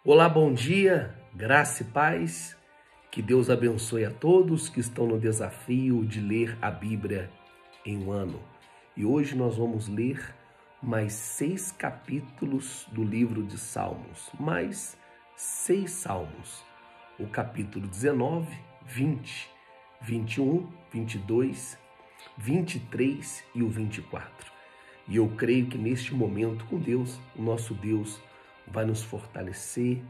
Olá, bom dia, graça e paz. Que Deus abençoe a todos que estão no desafio de ler a Bíblia em um ano. E hoje nós vamos ler mais 6 capítulos do livro de Salmos, mais 6 salmos. O capítulo 19, 20, 21, 22, 23 e o 24. E eu creio que neste momento com Deus, o nosso Deus vai nos fortalecer,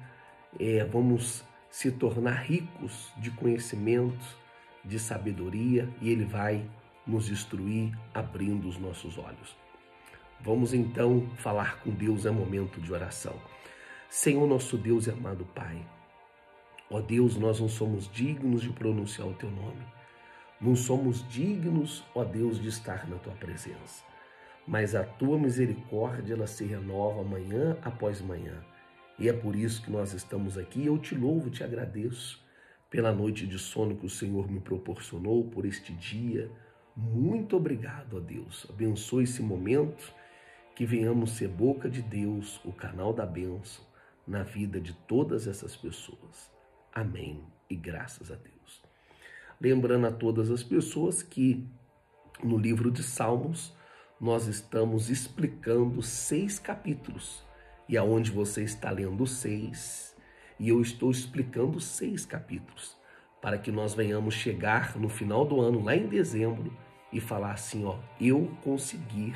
vamos se tornar ricos de conhecimento, de sabedoria, e Ele vai nos instruir abrindo os nossos olhos. Vamos então falar com Deus, é momento de oração. Senhor, nosso Deus e amado Pai, ó Deus, nós não somos dignos de pronunciar o Teu nome, não somos dignos, ó Deus, de estar na Tua presença. Mas a Tua misericórdia, ela se renova manhã após manhã. E é por isso que nós estamos aqui. Eu te louvo, te agradeço pela noite de sono que o Senhor me proporcionou, por este dia. Muito obrigado, ó Deus. Abençoe esse momento, que venhamos ser boca de Deus, o canal da bênção, na vida de todas essas pessoas. Amém e graças a Deus. Lembrando a todas as pessoas que no livro de Salmos, nós estamos explicando 6 capítulos, e aonde você está lendo 6, e eu estou explicando 6 capítulos, para que nós venhamos chegar no final do ano, lá em dezembro, e falar assim, ó, eu conseguir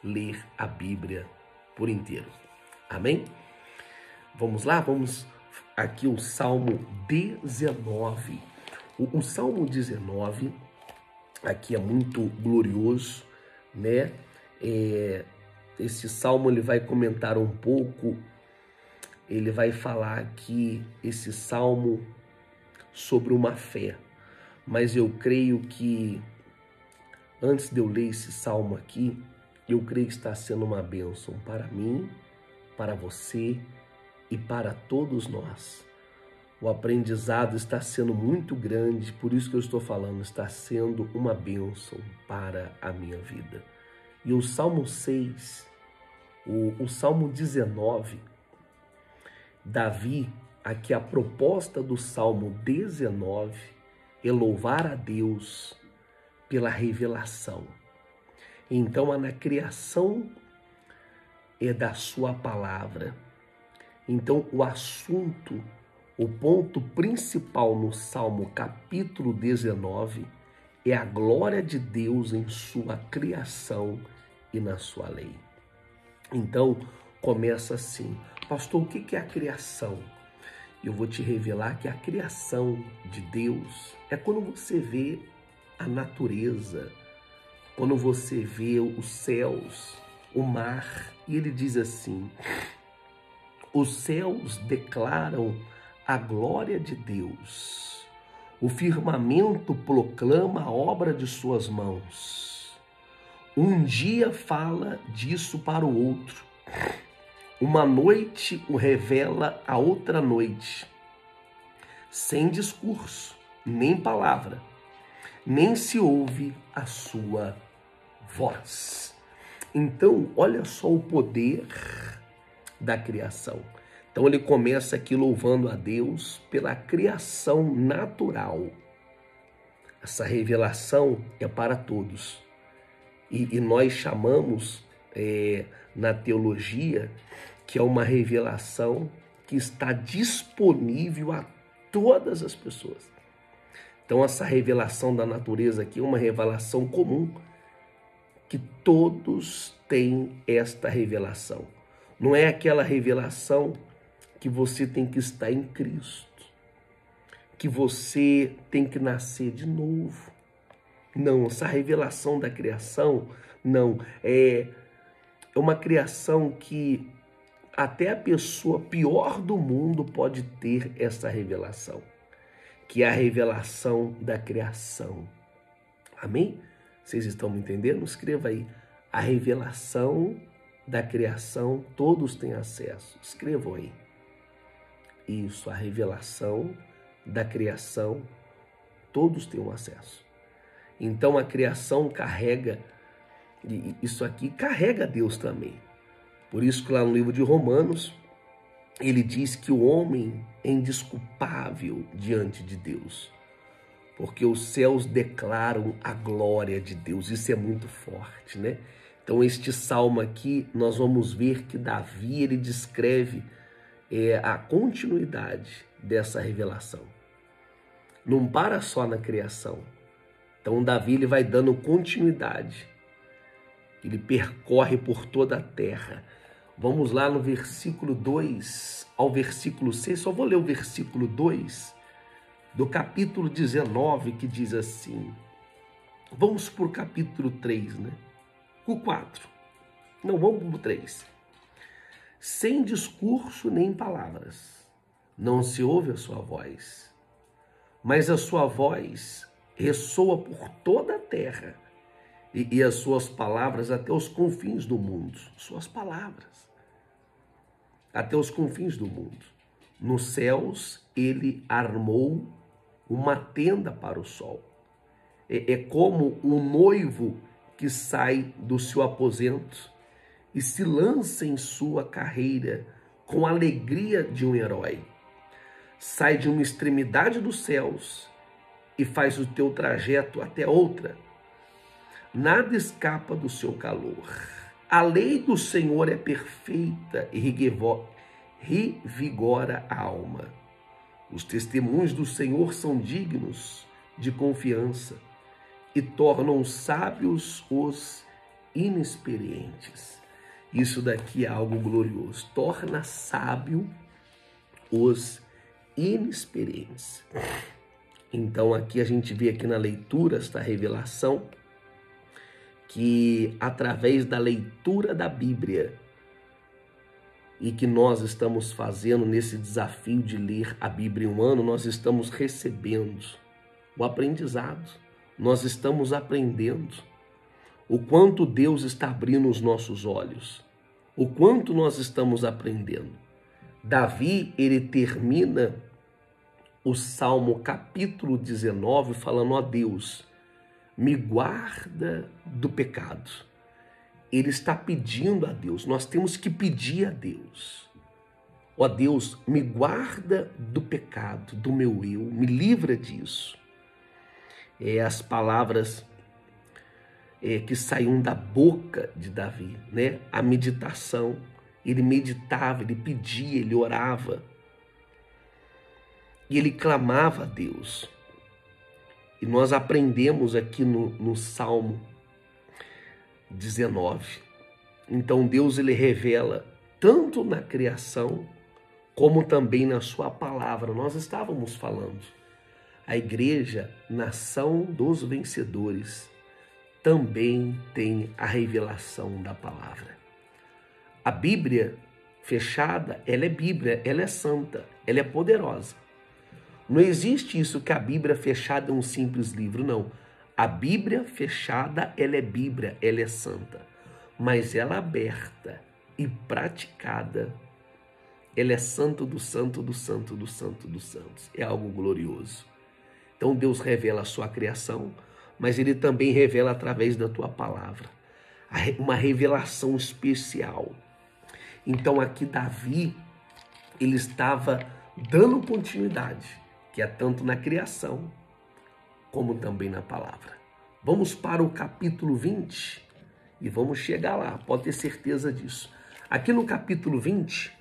ler a Bíblia por inteiro. Amém? Vamos lá, vamos aqui o Salmo 19. O Salmo 19, aqui é muito glorioso, né? Esse salmo ele vai comentar um pouco, ele vai falar aqui esse salmo sobre uma fé, mas eu creio que antes de eu ler esse salmo aqui, eu creio que está sendo uma bênção para mim, para você e para todos nós. O aprendizado está sendo muito grande, por isso que eu estou falando, está sendo uma bênção para a minha vida. E o Salmo 6, o Salmo 19, Davi, aqui a proposta do Salmo 19 é louvar a Deus pela revelação. Então, na criação é da sua palavra. Então, o assunto, o ponto principal no Salmo capítulo 19 é a glória de Deus em sua criação e na sua lei. Então, começa assim, pastor, o que é a criação? Eu vou te revelar que a criação de Deus é quando você vê a natureza, quando você vê os céus, o mar, e ele diz assim, os céus declaram a glória de Deus, o firmamento proclama a obra de suas mãos. Um dia fala disso para o outro. Uma noite o revela a outra noite. Sem discurso, nem palavra, nem se ouve a sua voz. Então, olha só o poder da criação. Então, ele começa aqui louvando a Deus pela criação natural. Essa revelação é para todos. E nós chamamos na teologia que é uma revelação que está disponível a todas as pessoas. Então essa revelação da natureza aqui é uma revelação comum, que todos têm esta revelação. Não é aquela revelação que você tem que estar em Cristo, que você tem que nascer de novo. Não, essa revelação da criação, não, é uma criação que até a pessoa pior do mundo pode ter essa revelação, que é a revelação da criação. Amém? Vocês estão me entendendo? Escreva aí, a revelação da criação, todos têm acesso. Escrevam aí. Isso, a revelação da criação, todos têm acesso. Então a criação carrega, isso aqui carrega Deus também. Por isso que lá no livro de Romanos, ele diz que o homem é indesculpável diante de Deus, porque os céus declaram a glória de Deus. Isso é muito forte, né? Então, este salmo aqui, nós vamos ver que Davi, ele descreve a continuidade dessa revelação. Não para só na criação. Então, Davi, ele vai dando continuidade. Ele percorre por toda a terra. Vamos lá no versículo 2 ao versículo 6. Só vou ler o versículo 2 do capítulo 19, que diz assim. Vamos por capítulo 3, né? O 4. Não, vamos para o 3. Sem discurso nem palavras, não se ouve a sua voz, mas a sua voz ressoa por toda a terra e as suas palavras até os confins do mundo. Suas palavras até os confins do mundo. Nos céus ele armou uma tenda para o sol. É como um noivo que sai do seu aposento e se lança em sua carreira com a alegria de um herói. Sai de uma extremidade dos céus e faz o teu trajeto até outra. Nada escapa do seu calor. A lei do Senhor é perfeita e revigora a alma. Os testemunhos do Senhor são dignos de confiança e tornam sábios os inexperientes. Isso daqui é algo glorioso. Torna sábio os inexperientes. Então aqui a gente vê aqui na leitura esta revelação que através da leitura da Bíblia e que nós estamos fazendo nesse desafio de ler a Bíblia em um ano, nós estamos recebendo o aprendizado, nós estamos aprendendo o quanto Deus está abrindo os nossos olhos, o quanto nós estamos aprendendo. Davi, ele termina o Salmo capítulo 19 falando: ó Deus, me guarda do pecado. Ele está pedindo a Deus, nós temos que pedir a Deus. Ó Deus, me guarda do pecado, do meu eu, me livra disso. As palavras que saíam da boca de Davi, né? A meditação, ele meditava, ele pedia, ele orava. E ele clamava a Deus. E nós aprendemos aqui no Salmo 19. Então Deus, ele revela tanto na criação como também na sua palavra. Nós estávamos falando. A igreja, nação dos vencedores, também tem a revelação da palavra. A Bíblia fechada, ela é Bíblia, ela é santa, ela é poderosa. Não existe isso que a Bíblia fechada é um simples livro, não. A Bíblia fechada, ela é Bíblia, ela é santa. Mas ela aberta e praticada, ela é santo do santo do santo do santo dos santos. É algo glorioso. Então Deus revela a sua criação, mas ele também revela através da tua palavra. Uma revelação especial. Então aqui Davi, ele estava dando continuidade, que é tanto na criação, como também na palavra. Vamos para o capítulo 20 e vamos chegar lá, pode ter certeza disso. Aqui no capítulo 20,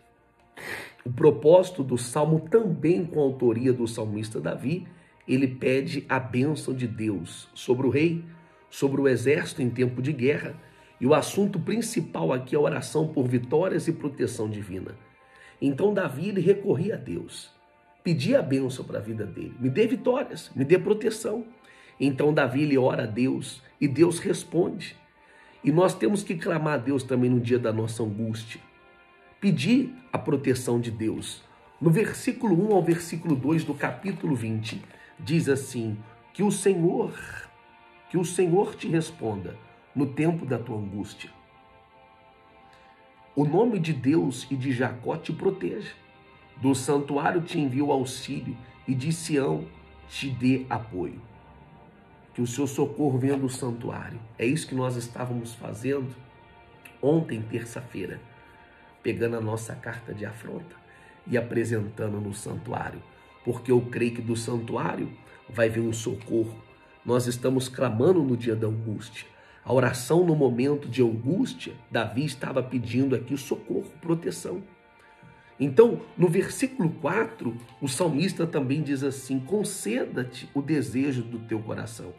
o propósito do Salmo também com a autoria do salmista Davi, ele pede a bênção de Deus sobre o rei, sobre o exército em tempo de guerra, e o assunto principal aqui é a oração por vitórias e proteção divina. Então Davi, ele recorria a Deus, pedia a bênção para a vida dele, me dê vitórias, me dê proteção. Então Davi, ele ora a Deus e Deus responde. E nós temos que clamar a Deus também no dia da nossa angústia, pedir a proteção de Deus. No versículo 1 ao versículo 2 do capítulo 20, diz assim: que o Senhor te responda no tempo da tua angústia. O nome de Deus e de Jacó te proteja. Do santuário te envie o auxílio e de Sião te dê apoio. Que o seu socorro venha do santuário. É isso que nós estávamos fazendo ontem, terça-feira, pegando a nossa carta de afronta. e apresentando no santuário, porque eu creio que do santuário vai vir um socorro. Nós estamos clamando no dia da angústia. A oração no momento de angústia, Davi estava pedindo aqui socorro, proteção. Então, no versículo 4, o salmista também diz assim: conceda-te o desejo do teu coração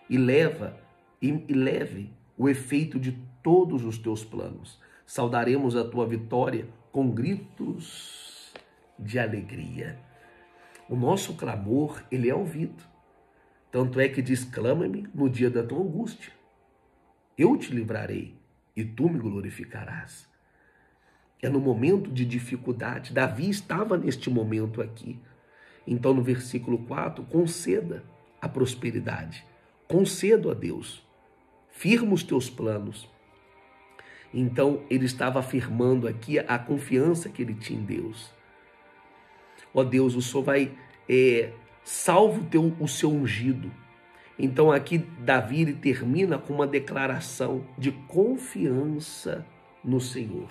e leve o efeito de todos os teus planos. Saudaremos a tua vitória com gritos de alegria. O nosso clamor, ele é ouvido. Tanto é que diz: clama-me no dia da tua angústia. Eu te livrarei e tu me glorificarás. É no momento de dificuldade. Davi estava neste momento aqui. Então, no versículo 4, conceda a prosperidade. Concedo a Deus. Firma os teus planos. Então, ele estava afirmando aqui a confiança que ele tinha em Deus. Ó Deus, o Senhor vai salvo o seu ungido. Então, aqui Davi ele termina com uma declaração de confiança no Senhor.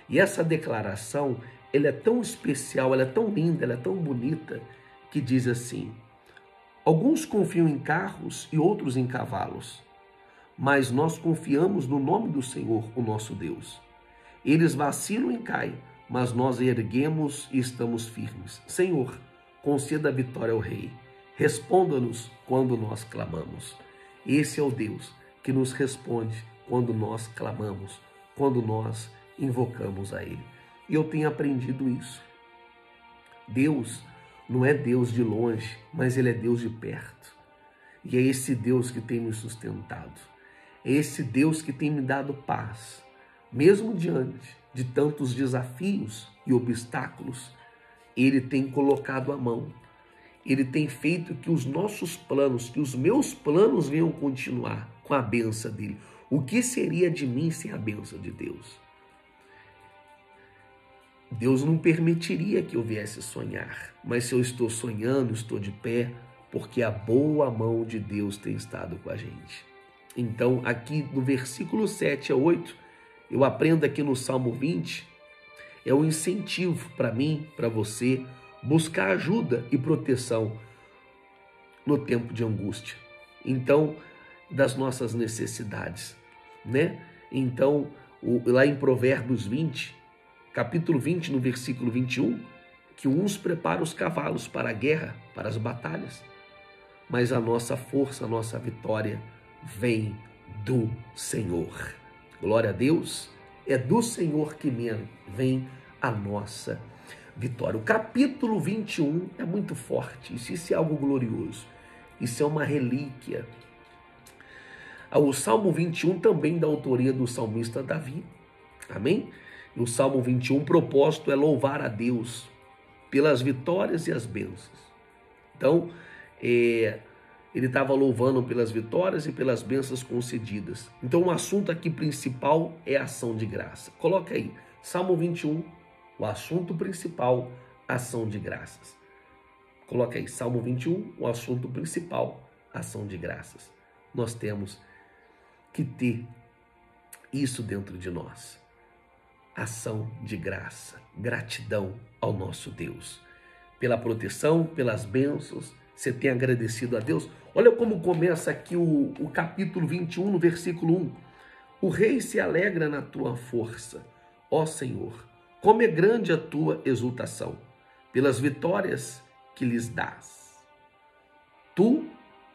E essa declaração, ela é tão especial, ela é tão linda, ela é tão bonita, que diz assim: alguns confiam em carros e outros em cavalos, mas nós confiamos no nome do Senhor, o nosso Deus. Eles vacilam e caem, mas nós erguemos e estamos firmes. Senhor, conceda a vitória ao Rei. Responda-nos quando nós clamamos. Esse é o Deus que nos responde quando nós clamamos, quando nós invocamos a Ele. E eu tenho aprendido isso. Deus não é Deus de longe, mas Ele é Deus de perto. E é esse Deus que tem me sustentado. É esse Deus que tem me dado paz. Mesmo diante de tantos desafios e obstáculos, Ele tem colocado a mão. Ele tem feito que os nossos planos, que os meus planos venham continuar com a bênção dele. O que seria de mim sem a bênção de Deus? Deus não permitiria que eu viesse sonhar, mas se eu estou sonhando, estou de pé, porque a boa mão de Deus tem estado com a gente. Então, aqui no versículo 7 a 8, eu aprendo aqui no Salmo 20, é um incentivo para mim, para você, buscar ajuda e proteção no tempo de angústia. Então, das nossas necessidades, né? Então, lá em Provérbios 20, capítulo 20, no versículo 21, que uns preparam os cavalos para a guerra, para as batalhas, mas a nossa força, a nossa vitória vem do Senhor. Glória a Deus, é do Senhor que vem a nossa vitória. O capítulo 21 é muito forte, isso é algo glorioso, isso é uma relíquia. O Salmo 21 também da autoria do salmista Davi, amém? No Salmo 21, o propósito é louvar a Deus pelas vitórias e as bênçãos. Então, ele estava louvando pelas vitórias e pelas bênçãos concedidas. Então, o assunto aqui principal é ação de graça. Coloca aí, Salmo 21, o assunto principal, ação de graças. Coloca aí, Salmo 21, o assunto principal, ação de graças. Nós temos que ter isso dentro de nós. Ação de graça, gratidão ao nosso Deus. Pela proteção, pelas bênçãos, você tem agradecido a Deus? Olha como começa aqui o capítulo 21, no versículo 1. O rei se alegra na tua força, ó Senhor. Como é grande a tua exultação, pelas vitórias que lhes dás. Tu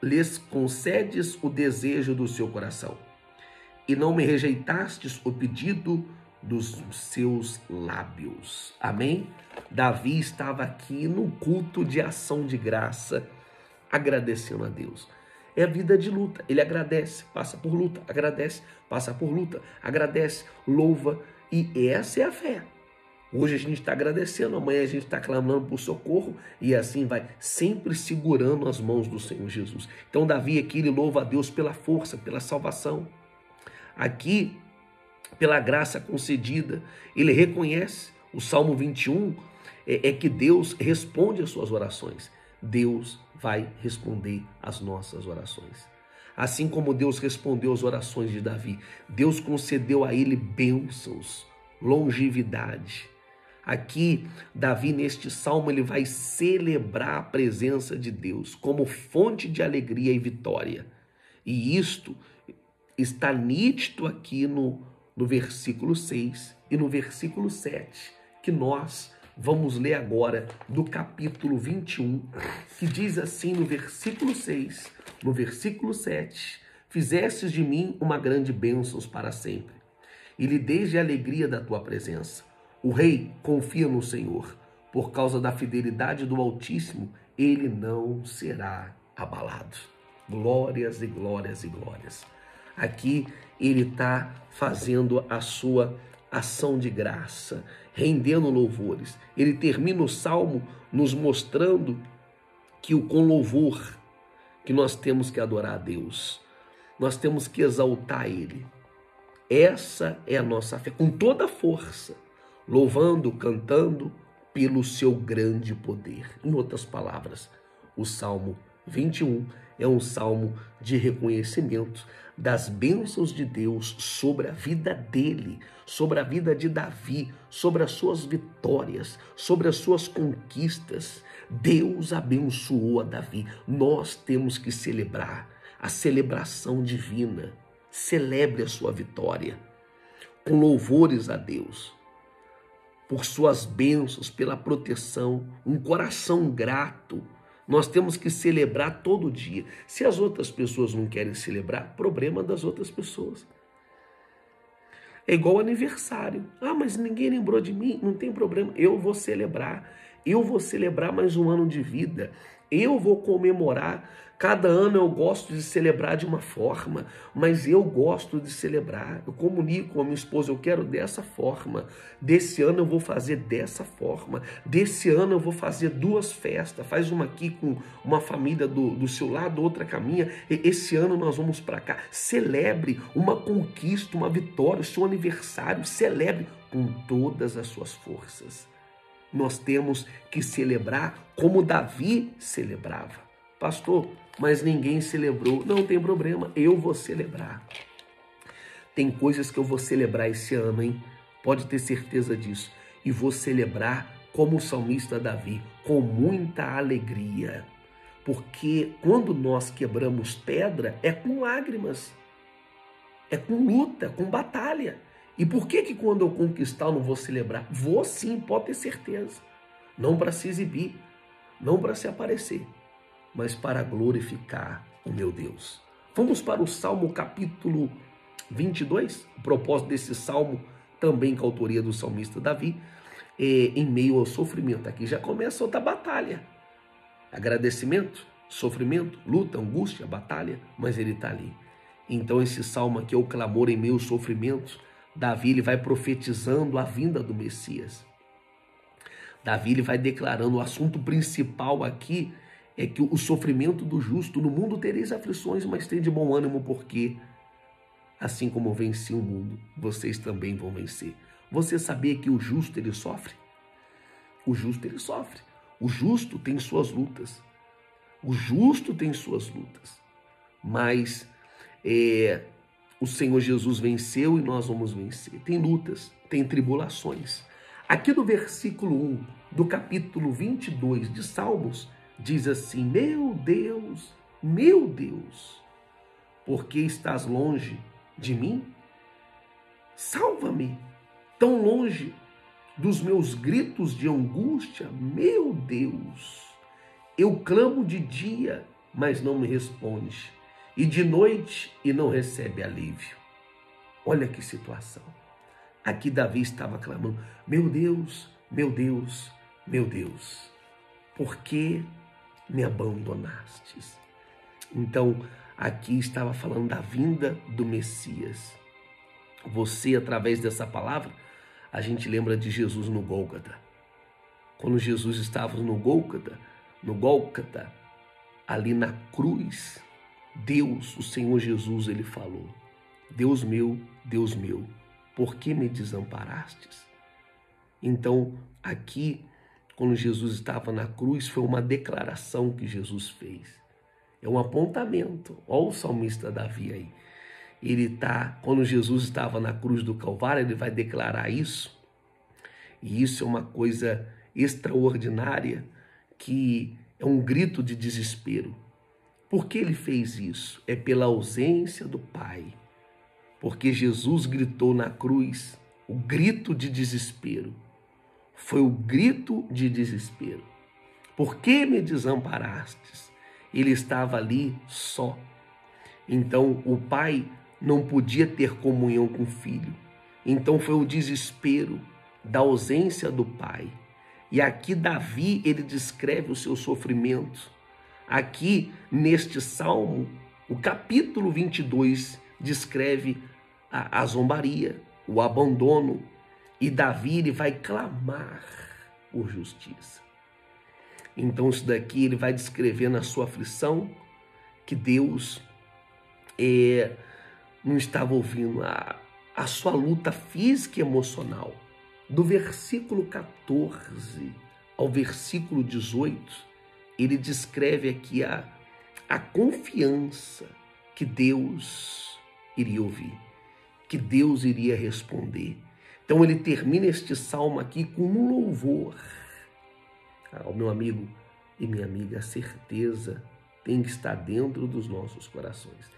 lhes concedes o desejo do seu coração, e não me rejeitastes o pedido dos seus lábios. Amém? Davi estava aqui no culto de ação de graça, agradecendo a Deus. É a vida de luta. Ele agradece, passa por luta, agradece, passa por luta, agradece, louva, e essa é a fé. Hoje a gente está agradecendo, amanhã a gente está clamando por socorro e assim vai, sempre segurando as mãos do Senhor Jesus. Então Davi aqui, ele louva a Deus pela força, pela salvação. Aqui, pela graça concedida, ele reconhece, o Salmo 21 é que Deus responde às suas orações. Deus vai responder às nossas orações. Assim como Deus respondeu às orações de Davi, Deus concedeu a ele bênçãos, longevidade. Aqui, Davi, neste salmo, ele vai celebrar a presença de Deus como fonte de alegria e vitória. E isto está nítido aqui no versículo 6 e no versículo 7, que nós vamos ler agora do capítulo 21, que diz assim no versículo 6, no versículo 7, fizestes de mim uma grande bênção para sempre, e lhe desde a alegria da tua presença. O rei confia no Senhor, por causa da fidelidade do Altíssimo, ele não será abalado. Glórias e glórias e glórias. Aqui ele está fazendo a sua ação de graça, rendendo louvores. Ele termina o salmo nos mostrando que com louvor que nós temos que adorar a Deus, nós temos que exaltar Ele. Essa é a nossa fé, com toda a força, louvando, cantando pelo seu grande poder. Em outras palavras, o Salmo 21 é um salmo de reconhecimento das bênçãos de Deus sobre a vida dele, sobre a vida de Davi, sobre as suas vitórias, sobre as suas conquistas. Deus abençoou a Davi. Nós temos que celebrar a celebração divina. Celebre a sua vitória com louvores a Deus, por suas bênçãos, pela proteção, um coração grato. Nós temos que celebrar todo dia. Se as outras pessoas não querem celebrar, problema das outras pessoas. É igual aniversário. Ah, mas ninguém lembrou de mim. Não tem problema, eu vou celebrar. Eu vou celebrar mais um ano de vida. Eu vou comemorar. Cada ano eu gosto de celebrar de uma forma, mas eu gosto de celebrar. Eu comunico com a minha esposa, eu quero dessa forma. Desse ano eu vou fazer dessa forma. Desse ano eu vou fazer 2 festas. Faz uma aqui com uma família do seu lado, outra com a minha. Esse ano nós vamos para cá. Celebre uma conquista, uma vitória, o seu aniversário. Celebre com todas as suas forças. Nós temos que celebrar como Davi celebrava. Pastor, mas ninguém celebrou. Não tem problema, eu vou celebrar. Tem coisas que eu vou celebrar esse ano, hein? Pode ter certeza disso. E vou celebrar como o salmista Davi, com muita alegria. Porque quando nós quebramos pedra, é com lágrimas, é com luta, com batalha. E por que quando eu conquistar eu não vou celebrar? Vou sim, pode ter certeza. Não para se exibir, não para se aparecer, mas para glorificar o meu Deus. Vamos para o Salmo capítulo 22. O propósito desse salmo, também com a autoria do salmista Davi, em meio ao sofrimento. Aqui já começa outra batalha. Agradecimento, sofrimento, luta, angústia, batalha, mas ele está ali. Então esse salmo aqui é o clamor em meio aos sofrimentos. Davi ele vai profetizando a vinda do Messias. Davi ele vai declarando, o assunto principal aqui é que o sofrimento do justo, no mundo tereis aflições, mas tem de bom ânimo, porque assim como venci o mundo, vocês também vão vencer. Você sabia que o justo ele sofre? O justo ele sofre. O justo tem suas lutas. O justo tem suas lutas. Mas o Senhor Jesus venceu e nós vamos vencer. Tem lutas, tem tribulações. Aqui no versículo 1 do capítulo 22 de Salmos, diz assim: meu Deus, por que estás longe de mim? Salva-me, tão longe dos meus gritos de angústia. Meu Deus, eu clamo de dia, mas não me responde, e de noite e não recebe alívio. Olha que situação. Aqui Davi estava clamando: meu Deus, meu Deus, meu Deus, por que me abandonastes? Então, aqui estava falando da vinda do Messias. Você, através dessa palavra, a gente lembra de Jesus no Gólgota. Quando Jesus estava no Gólgota, ali na cruz, Deus, o Senhor Jesus, ele falou: Deus meu, por que me desamparastes? Então, aqui, quando Jesus estava na cruz, foi uma declaração que Jesus fez. É um apontamento. Olha o salmista Davi aí. Quando Jesus estava na cruz do Calvário, ele vai declarar isso. E isso é uma coisa extraordinária, que é um grito de desespero. Por que ele fez isso? É pela ausência do Pai. Porque Jesus gritou na cruz o grito de desespero. Foi o grito de desespero. Por que me desamparastes? Ele estava ali só. Então o pai não podia ter comunhão com o filho. Então foi o desespero da ausência do pai. E aqui Davi, ele descreve o seu sofrimento. Aqui neste salmo, o capítulo 22 descreve a zombaria, o abandono. E Davi, ele vai clamar por justiça. Então isso daqui ele vai descrever na sua aflição que Deus não estava ouvindo a sua luta física e emocional. Do versículo 14 ao versículo 18, ele descreve aqui a confiança que Deus iria ouvir, que Deus iria responder. Então ele termina este salmo aqui com um louvor. Ao meu amigo e minha amiga, a certeza tem que estar dentro dos nossos corações.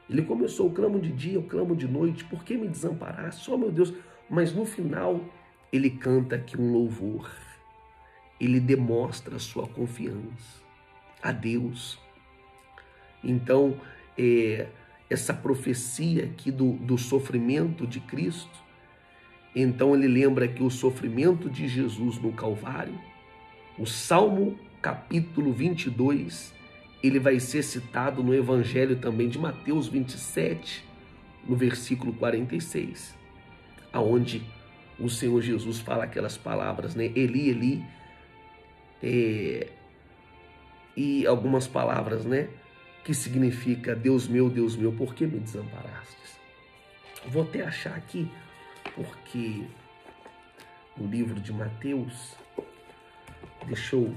Ele começou o clamo de dia, o clamo de noite, por que me desamparaste? Oh meu Deus, mas no final ele canta aqui um louvor. Ele demonstra a sua confiança a Deus. Então, essa profecia aqui do sofrimento de Cristo, então ele lembra que o sofrimento de Jesus no Calvário, o Salmo capítulo 22, ele vai ser citado no Evangelho também de Mateus 27, no versículo 46, aonde o Senhor Jesus fala aquelas palavras, né? Eli, Eli, e algumas palavras, né? Que significa Deus meu, por que me desamparastes? Vou até achar aqui, porque no livro de Mateus, deixa eu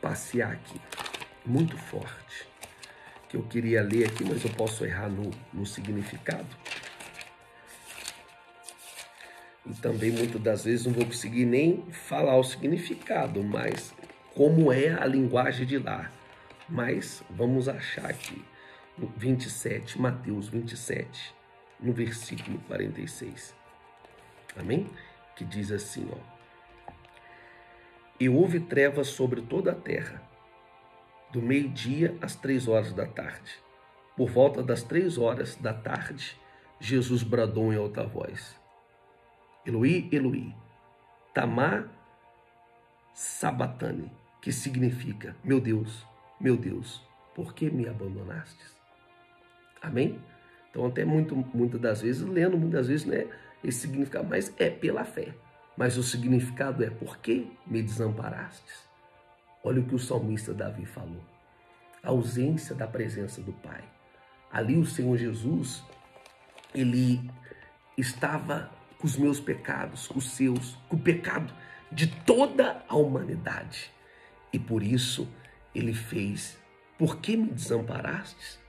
passear aqui, muito forte, que eu queria ler aqui, mas eu posso errar no significado. E também, muitas das vezes, não vou conseguir nem falar o significado, mas como é a linguagem de lá. Mas vamos achar aqui, no 27, Mateus 27, no versículo 46. Amém? Que diz assim, ó. E houve trevas sobre toda a terra, do meio-dia às 3 horas da tarde. Por volta das 3 horas da tarde, Jesus bradou em alta voz: Eloi, Eloi, lama sabachthani, que significa, meu Deus, por que me abandonastes? Amém? Então até muitas das vezes, lendo muitas vezes, né, esse significado, mas é pela fé. Mas o significado é, por que me desamparastes? Olha o que o salmista Davi falou. A ausência da presença do Pai. Ali o Senhor Jesus, ele estava com os meus pecados, com os seus, com o pecado de toda a humanidade. E por isso ele fez, por que me desamparastes?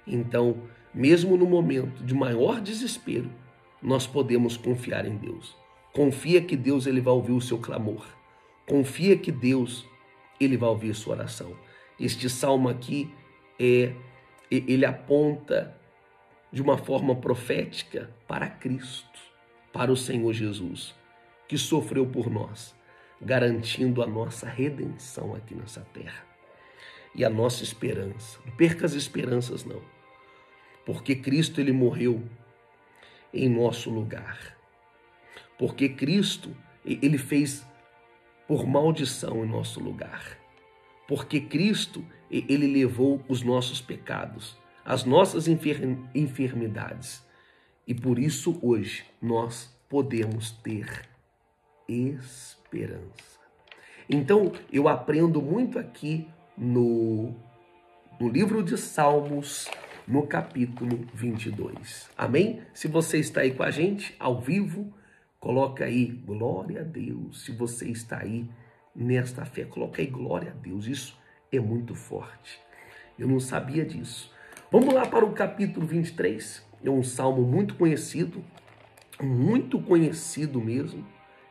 Então, mesmo no momento de maior desespero, nós podemos confiar em Deus. Confia que Deus ele vai ouvir o seu clamor. Confia que Deus ele vai ouvir a sua oração. Este salmo aqui, ele aponta de uma forma profética para Cristo, para o Senhor Jesus, que sofreu por nós, garantindo a nossa redenção aqui nessa terra. E a nossa esperança. Não perca as esperanças, não. Porque Cristo ele morreu em nosso lugar. Porque Cristo ele fez por maldição em nosso lugar. Porque Cristo ele levou os nossos pecados, as nossas enfermidades. E por isso hoje nós podemos ter esperança. Então eu aprendo muito aqui no livro de Salmos, no capítulo 22. Amém? Se você está aí com a gente, ao vivo, coloca aí, glória a Deus. Se você está aí nesta fé, coloca aí, glória a Deus. Isso é muito forte. Eu não sabia disso. Vamos lá para o capítulo 23. É um salmo muito conhecido mesmo.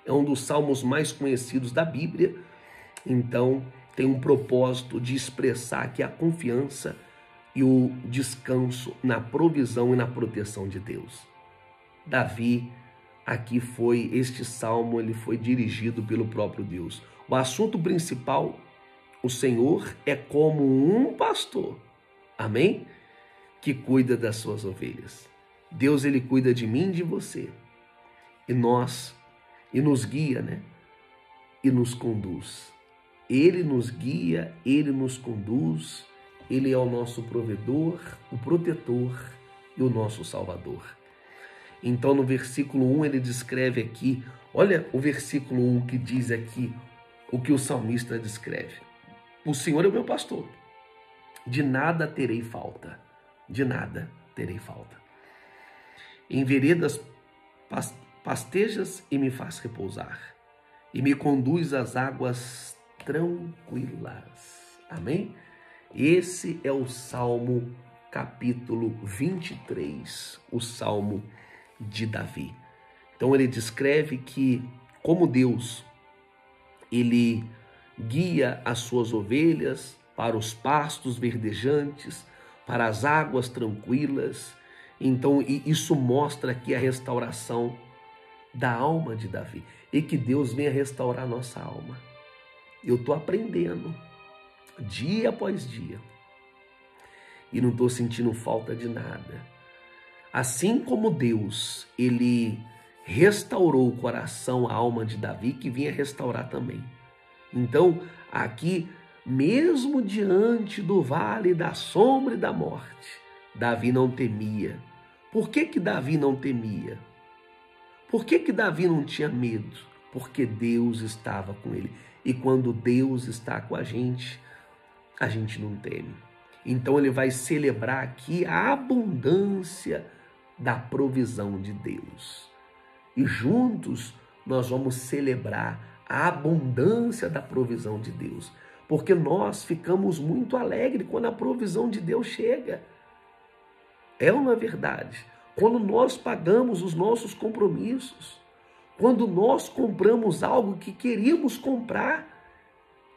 é um dos salmos mais conhecidos da Bíblia, então tem um propósito de expressar que a confiança e o descanso na provisão e na proteção de Deus. Davi, este salmo, ele foi dirigido pelo próprio Deus. O assunto principal, o Senhor é como um pastor, amém? Que cuida das suas ovelhas. Deus, ele cuida de mim e de você. E nos guia, né? E nos conduz. Ele nos guia, ele nos conduz, ele é o nosso provedor, o protetor e o nosso salvador. Então no versículo 1 ele descreve aqui, olha o versículo 1 que diz aqui o que o salmista descreve. O Senhor é o meu pastor, de nada terei falta, de nada terei falta. Em veredas pastejas e me faz repousar, e me conduz às águas tranquilas. Amém? Esse é o Salmo capítulo 23, o Salmo de Davi. Então ele descreve que como Deus, ele guia as suas ovelhas para os pastos verdejantes, para as águas tranquilas. Então isso mostra aqui a restauração da alma de Davi e que Deus venha restaurar a nossa alma. Eu estou aprendendo dia após dia e não estou sentindo falta de nada. Assim como Deus, ele restaurou o coração, a alma de Davi, que vinha restaurar também. Então, aqui, mesmo diante do vale da sombra e da morte, Davi não temia. Por que Davi não temia? Por que Davi não tinha medo? Porque Deus estava com ele. E quando Deus está com a gente não teme. Então ele vai celebrar aqui a abundância da provisão de Deus. E juntos nós vamos celebrar a abundância da provisão de Deus. Porque nós ficamos muito alegres quando a provisão de Deus chega. É uma verdade. Quando nós pagamos os nossos compromissos, quando nós compramos algo que queríamos comprar,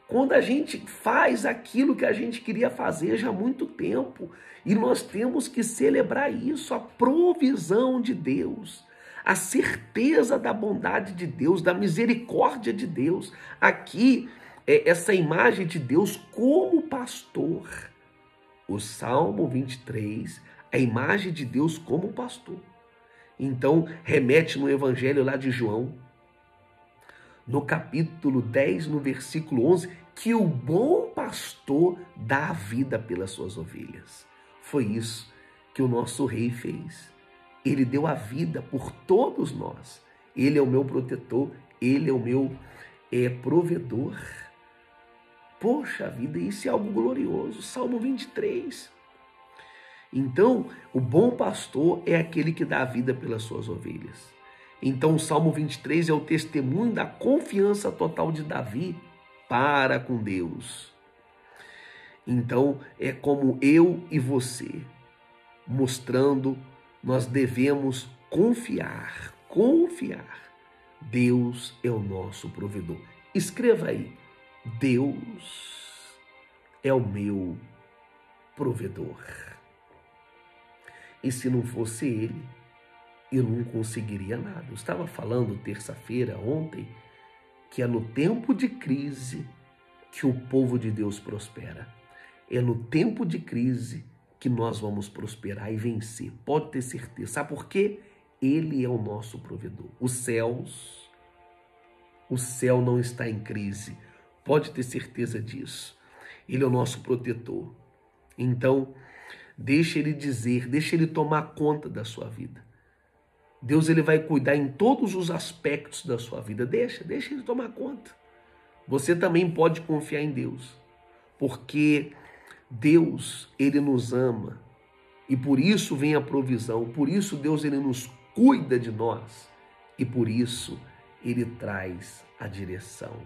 quando a gente faz aquilo que a gente queria fazer já há muito tempo, e nós temos que celebrar isso, a provisão de Deus, a certeza da bondade de Deus, da misericórdia de Deus. Aqui é essa imagem de Deus como pastor. O Salmo 23, a imagem de Deus como pastor. Então, remete no Evangelho lá de João, no capítulo 10, no versículo 11, que o bom pastor dá a vida pelas suas ovelhas. Foi isso que o nosso rei fez. Ele deu a vida por todos nós. Ele é o meu protetor, ele é o meu provedor. Poxa vida, isso é algo glorioso. Salmo 23. Então, o bom pastor é aquele que dá a vida pelas suas ovelhas. Então, o Salmo 23 é o testemunho da confiança total de Davi para com Deus. Então, é como eu e você, mostrando, nós devemos confiar. Deus é o nosso provedor. Escreva aí, Deus é o meu provedor. E se não fosse ele, eu não conseguiria nada. Eu estava falando terça-feira, ontem, que é no tempo de crise que o povo de Deus prospera. É no tempo de crise que nós vamos prosperar e vencer. Pode ter certeza. Sabe por quê? Ele é o nosso provedor. O céu não está em crise. Pode ter certeza disso. Ele é o nosso protetor. Então, deixa ele dizer, deixa ele tomar conta da sua vida. Deus, ele vai cuidar em todos os aspectos da sua vida. Deixa ele tomar conta. Você também pode confiar em Deus, porque Deus, ele nos ama e por isso vem a provisão, por isso Deus, ele nos cuida de nós e por isso ele traz a direção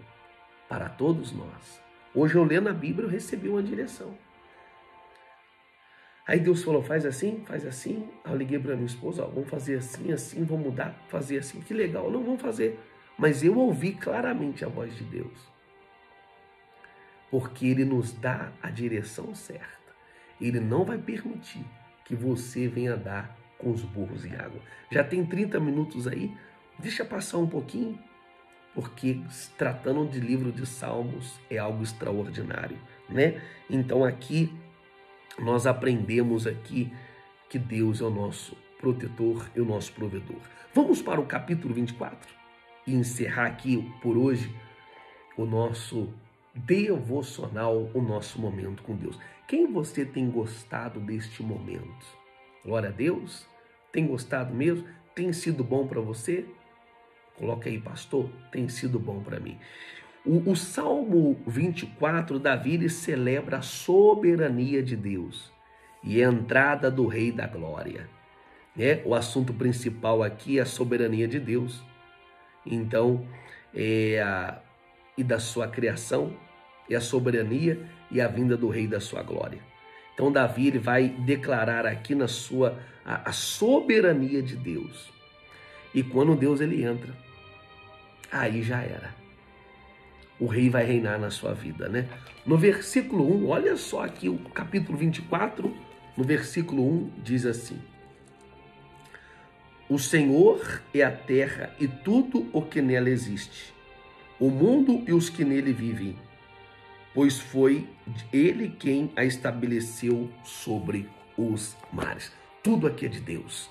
para todos nós. Hoje eu lendo a Bíblia, eu recebi uma direção. Aí Deus falou, faz assim. Aí eu liguei para minha esposa, vamos fazer assim, vamos mudar, fazer assim. Que legal, não, vamos fazer. mas eu ouvi claramente a voz de Deus, porque Ele nos dá a direção certa. Ele não vai permitir que você venha dar com os burros em água. Já tem 30 minutos aí, deixa passar um pouquinho, porque se tratando de livro de Salmos é algo extraordinário, né? Então aqui nós aprendemos aqui que Deus é o nosso protetor e o nosso provedor. Vamos para o capítulo 24 e encerrar aqui por hoje o nosso devocional, o nosso momento com Deus. Quem você tem gostado deste momento? Glória a Deus. Tem gostado mesmo? Tem sido bom para você? Coloca aí, pastor, tem sido bom para mim. O Salmo 24, Davi ele celebra a soberania de Deus e a entrada do Rei da Glória. O assunto principal aqui é a soberania de Deus. Então, e da sua criação, e a soberania e a vinda do Rei da sua glória. Então, Davi ele vai declarar aqui na sua a soberania de Deus. E quando Deus ele entra, aí já era. O rei vai reinar na sua vida, né? No versículo 1, olha só aqui o capítulo 24, no versículo 1 diz assim: o Senhor é a terra e tudo o que nela existe, o mundo e os que nele vivem, pois foi ele quem a estabeleceu sobre os mares. Tudo aqui é de Deus.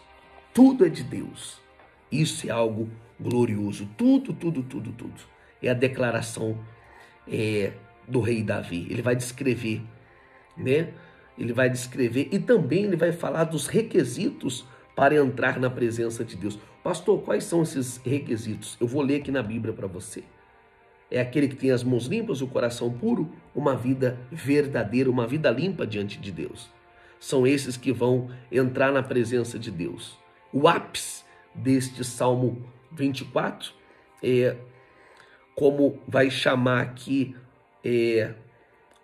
Tudo é de Deus. Isso é algo glorioso. Tudo. É a declaração do rei Davi. Ele vai descrever, né? Ele vai descrever e também ele vai falar dos requisitos para entrar na presença de Deus. Pastor, quais são esses requisitos? Eu vou ler aqui na Bíblia para você. É aquele que tem as mãos limpas, o coração puro, uma vida verdadeira, uma vida limpa diante de Deus. São esses que vão entrar na presença de Deus. O ápice deste Salmo 24 como vai chamar aqui,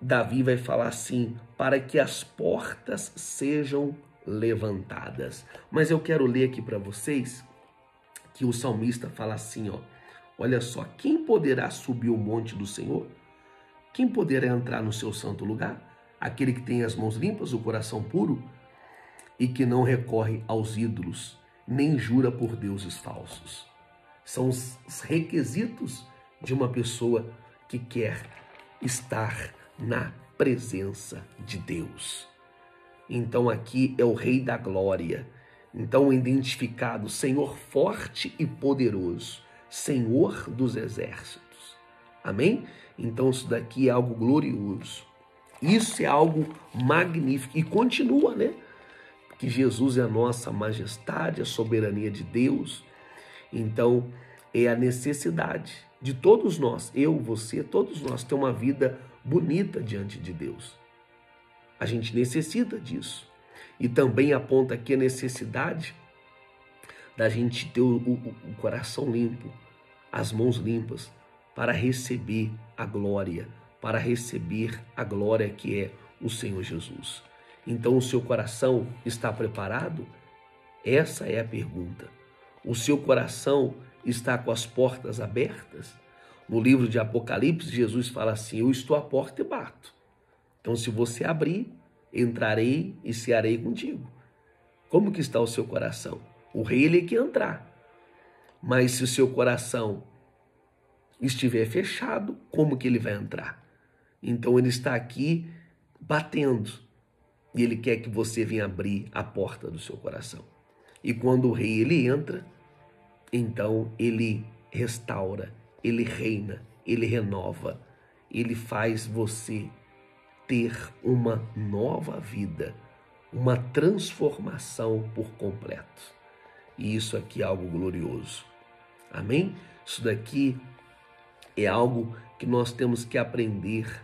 Davi vai falar assim, para que as portas sejam levantadas. Mas eu quero ler aqui para vocês que o salmista fala assim, olha só, quem poderá subir o monte do Senhor? Quem poderá entrar no seu santo lugar? Aquele que tem as mãos limpas, o coração puro e que não recorre aos ídolos, nem jura por deuses falsos. São os requisitos de uma pessoa que quer estar na presença de Deus. Então aqui é o Rei da Glória. Então identificado, Senhor forte e poderoso, Senhor dos exércitos. Amém? Então isso daqui é algo glorioso. Isso é algo magnífico. E continua, né? Que Jesus é a nossa majestade, a soberania de Deus. Então é a necessidade de todos nós, eu, você, todos nós, ter uma vida bonita diante de Deus. A gente necessita disso. E também aponta aqui a necessidade da gente ter o coração limpo, as mãos limpas, para receber a glória, que é o Senhor Jesus. Então o seu coração está preparado? Essa é a pergunta. O seu coração está com as portas abertas? No livro de Apocalipse, Jesus fala assim, eu estou à porta e bato. Então se você abrir, entrarei e cearei contigo. Como que está o seu coração? O rei ele quer entrar. Mas se o seu coração estiver fechado, como que ele vai entrar? Então ele está aqui batendo. E ele quer que você venha abrir a porta do seu coração. E quando o rei ele entra, então ele restaura, ele reina, ele renova, ele faz você ter uma nova vida, uma transformação por completo. E isso aqui é algo glorioso. Amém? Isso daqui é algo que nós temos que aprender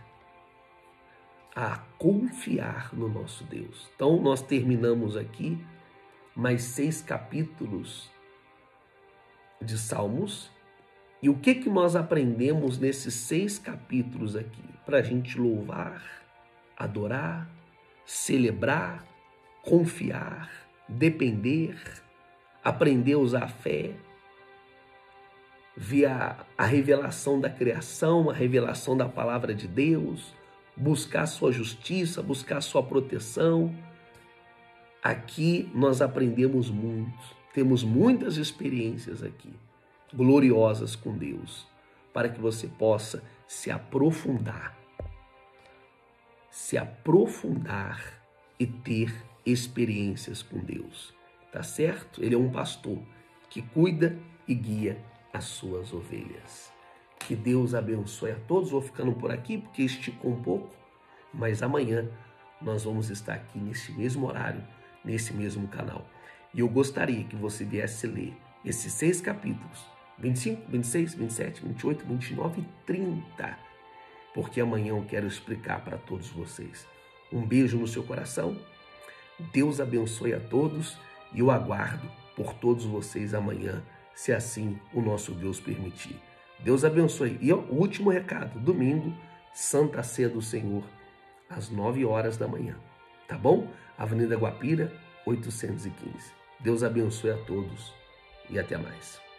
a confiar no nosso Deus. Então nós terminamos aqui mais 6 capítulos de Salmos. E o que nós aprendemos nesses 6 capítulos aqui? Para a gente louvar, adorar, celebrar, confiar, depender, aprender a usar a fé, ver a revelação da criação, a revelação da palavra de Deus, buscar a sua justiça, buscar a sua proteção. Aqui nós aprendemos muito, temos muitas experiências aqui, gloriosas com Deus, para que você possa se aprofundar e ter experiências com Deus, tá certo? Ele é um pastor que cuida e guia as suas ovelhas. Que Deus abençoe a todos. Vou ficando por aqui porque esticou um pouco, mas amanhã nós vamos estar aqui nesse mesmo horário, nesse mesmo canal. E eu gostaria que você viesse ler esses 6 capítulos, 25, 26, 27, 28, 29 e 30, porque amanhã eu quero explicar para todos vocês. Um beijo no seu coração, Deus abençoe a todos e eu aguardo por todos vocês amanhã, se assim o nosso Deus permitir. Deus abençoe. E o último recado, domingo, Santa Ceia do Senhor, às 9 horas da manhã, tá bom? Avenida Guapira, 815. Deus abençoe a todos e até mais.